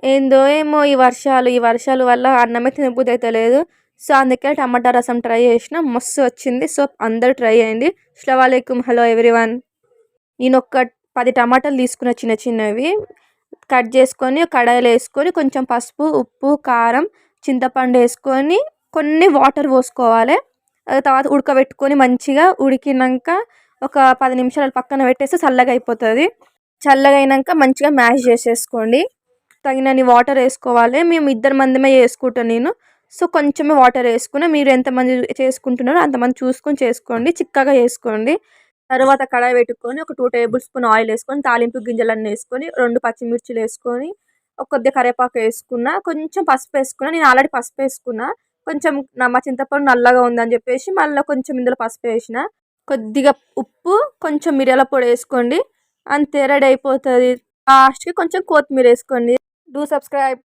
ఏందో ఏమో ఈ వర్షాలు వల్ల అన్నమే తినబుద్ధి అయితలేదు. సో, అందుకే టమాటా రసం ట్రై చేసిన. మస్తు వచ్చింది. సో, అందరూ ట్రై చేయండి. అస్సలాముఅలైకుం. Hello everyone. నేనొక 10 టమాటాలు తీసుకున్న చిన్న చిన్నవి. కట్ చేసుకొని కడాయిలో వేసుకొని కొంచెం పసుపు, ఉప్పు, కారం, చింతపండు వేసుకొని కొన్ని వాటర్ పోసుకోవాలి. తర్వాత ఉడకబెట్టుకొని మంచిగా ఉడికినాక ఒక 10 నిమిషాలు పక్కన పెట్టేస్తే చల్లగా అయిపోతుంది. చల్లగా అయినాక మంచిగా మ్యాష్ చేసేసుకోండి. తగినన్ని వాటర్ వేసుకోవాలి. మేము 2 మందిమే చేసుకుంటాను నేను. సో, కొంచెమే వాటర్ వేసుకున్నా. మీరు ఎంతమంది చేసుకుంటున్నారో అంతమంది చూసుకొని చేసుకోండి. చిక్కగా చేసుకోండి. తర్వాత కడాయి పెట్టుకొని ఒక 2 టేబుల్ స్పూన్ ఆయిల్ వేసుకొని తాలింపు గింజలన్నీ వేసుకొని 2 పచ్చిమిర్చిలు వేసుకొని కొద్దిగా కరివేపాకు వేసుకున్నా. కొంచెం పసుపు వేసుకున్నా. నేను ఆల్రెడీ పసుపు వేసుకున్నా. కొంచెం మా చింతపండు నల్లగా ఉందని చెప్పేసి మళ్ళీ కొంచెం ఇందులో పసుపు వేసిన. కొద్దిగా ఉప్పు, కొంచెం మిరియాల పొడి వేసుకోండి. అంతే రెడీ అయిపోతుంది. లాస్ట్‌కి కొంచెం కొత్తిమీర వేసుకోండి. Do subscribe.